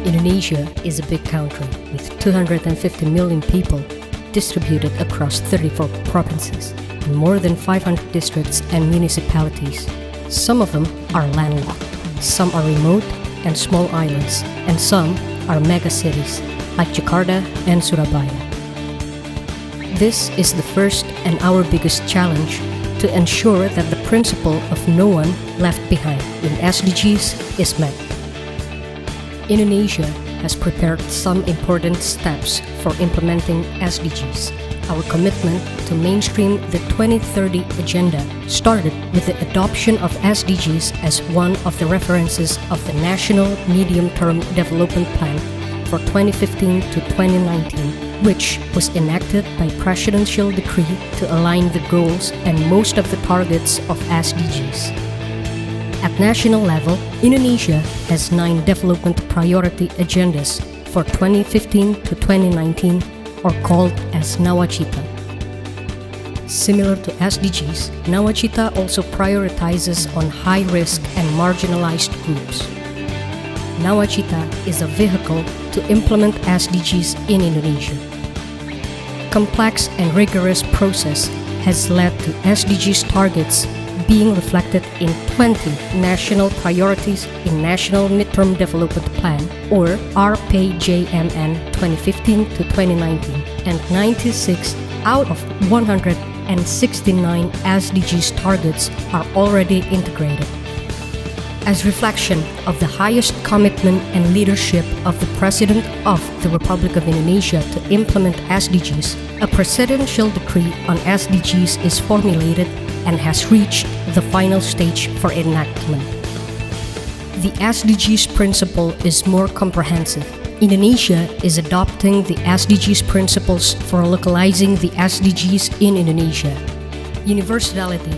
Indonesia is a big country with 250 million people distributed across 34 provinces and more than 500 districts and municipalities. Some of them are landlocked, some are remote and small islands, and some are mega cities like Jakarta and Surabaya. This is the first and our biggest challenge to ensure that the principle of no one left behind in SDGs is met. Indonesia has prepared some important steps for implementing SDGs. Our commitment to mainstream the 2030 agenda started with the adoption of SDGs as one of the references of the National Medium-Term Development Plan for 2015 to 2019, which was enacted by presidential decree to align the goals and most of the targets of SDGs. At national level, Indonesia has 9 development priority agendas for 2015 to 2019, or called as Nawacita. Similar to SDGs, Nawacita also prioritizes on high-risk and marginalized groups. Nawacita is a vehicle to implement SDGs in Indonesia. Complex and rigorous process has led to SDGs targets being reflected in 20 national priorities in National Midterm Development Plan, or RPJMN 2015 to 2019, and 96 out of 169 SDGs targets are already integrated. As reflection of the highest commitment and leadership of the President of the Republic of Indonesia to implement SDGs, a presidential decree on SDGs is formulated and has reached the final stage for enactment. The SDGs principle is more comprehensive. Indonesia is adopting the SDGs principles for localizing the SDGs in Indonesia. Universality.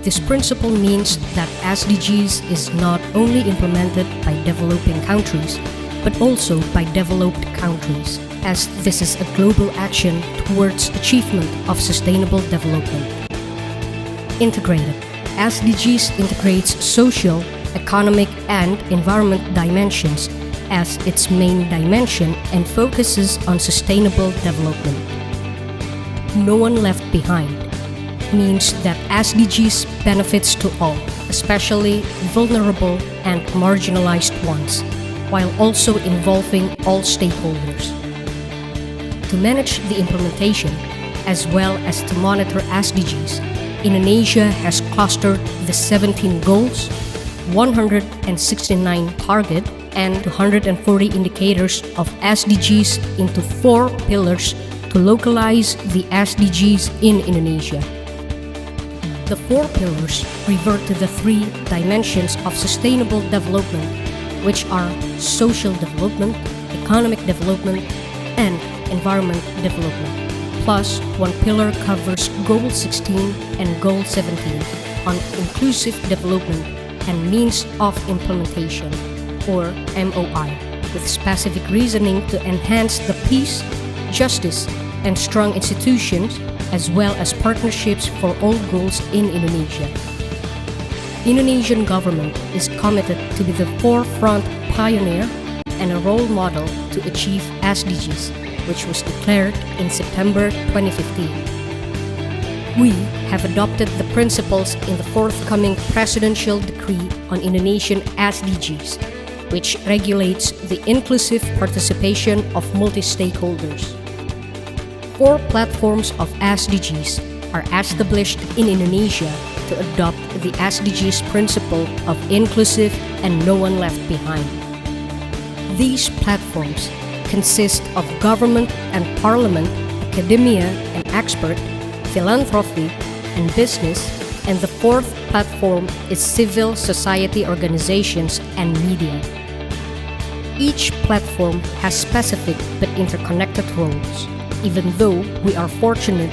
This principle means that SDGs is not only implemented by developing countries, but also by developed countries, as this is a global action towards achievement of sustainable development. Integrated. SDGs integrates social, economic, and environment dimensions as its main dimension and focuses on sustainable development. No one left behind means that SDGs benefits to all, especially vulnerable and marginalized ones, while also involving all stakeholders. To manage the implementation, as well as to monitor SDGs, Indonesia has clustered the 17 goals, 169 targets, and 240 indicators of SDGs into 4 pillars to localize the SDGs in Indonesia. The 4 pillars revert to the 3 dimensions of sustainable development, which are social development, economic development, and environment development. Plus, 1 pillar covers Goal 16 and Goal 17 on inclusive development and means of implementation, or MOI, with specific reasoning to enhance the peace, justice, and strong institutions, as well as partnerships for all goals in Indonesia. Indonesian government is committed to be the forefront pioneer and a role model to achieve SDGs, which was declared in September 2015. We have adopted the principles in the forthcoming presidential decree on Indonesian SDGs, which regulates the inclusive participation of multi-stakeholders. 4 platforms of SDGs are established in Indonesia to adopt the SDGs principle of inclusive and no one left behind. These platforms consist of government and parliament, academia and expert, philanthropy and business, and the 4th platform is civil society organizations and media. Each platform has specific but interconnected roles. Even though we are fortunate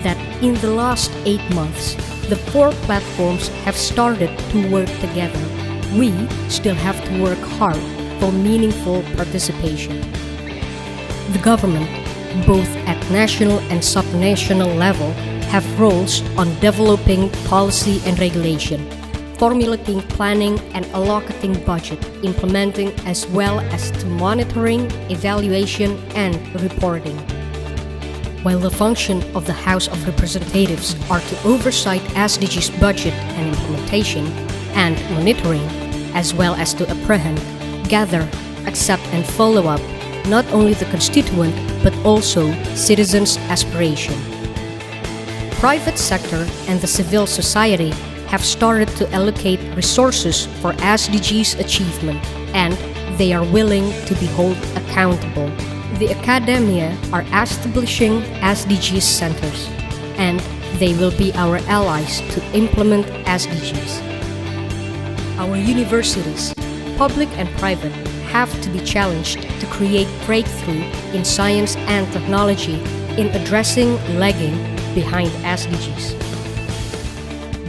that in the last 8 months, the 4 platforms have started to work together, we still have to work hard for meaningful participation. The government, both at national and subnational level, have roles on developing policy and regulation, formulating, planning, and allocating budget, implementing, as well as to monitoring, evaluation, and reporting. While the function of the House of Representatives are to oversight SDGs budget and implementation, and monitoring, as well as to apprehend, gather, accept, and follow up not only the constituent but also citizens' aspiration. Private sector and the civil society have started to allocate resources for SDGs achievement, and they are willing to be held accountable. The academia are establishing SDGs centers, and they will be our allies to implement SDGs. Our universities, public and private, have to be challenged to create breakthrough in science and technology in addressing lagging behind SDGs.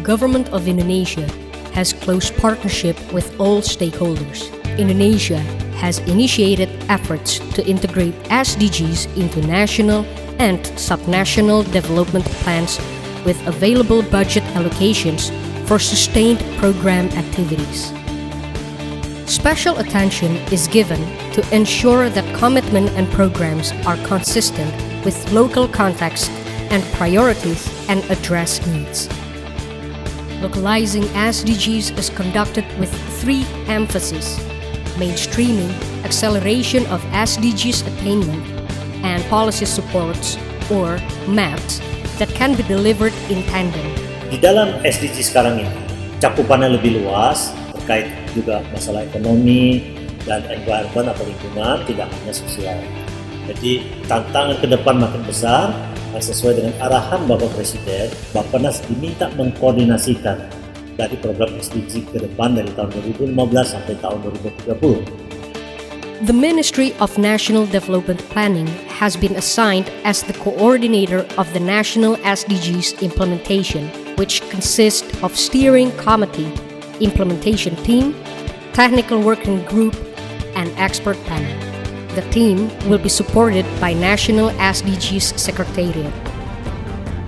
Government of Indonesia has close partnership with all stakeholders. Indonesia has initiated efforts to integrate SDGs into national and subnational development plans with available budget allocations for sustained program activities. Special attention is given to ensure that commitment and programs are consistent with local context and priorities and address needs. Localizing SDGs is conducted with 3 emphases: mainstreaming, acceleration of SDGs attainment, and policy supports or MAPs that can be delivered in tandem. Di dalam SDG sekarang ini, cakupannya lebih luas, terkait juga masalah ekonomi dan environment atau lingkungan, tidak hanya sosial. Jadi tantangan ke depan makin besar, sesuai dengan arahan Bapak Presiden. Bappenas diminta mengkoordinasikan dari program SDG ke depan dari tahun 2015 sampai tahun 2030. The Ministry of National Development Planning has been assigned as the coordinator of the national SDGs implementation, which consists of steering committee, implementation team, technical working group, and expert panel. The team will be supported by National SDGs Secretariat.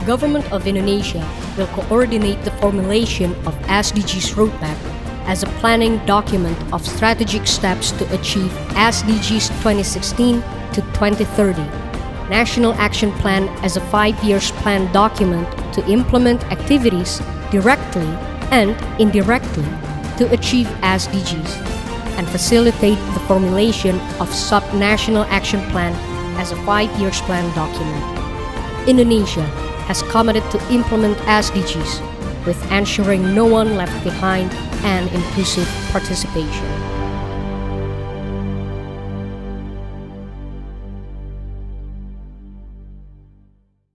Government of Indonesia will coordinate the formulation of SDGs roadmap as a planning document of strategic steps to achieve SDGs 2016 to 2030. National Action Plan as a 5-year plan document to implement activities directly and indirectly to achieve SDGs, and facilitate the formulation of sub-national action plan as a 5-year plan document. Indonesia has committed to implement SDGs with ensuring no one left behind and inclusive participation.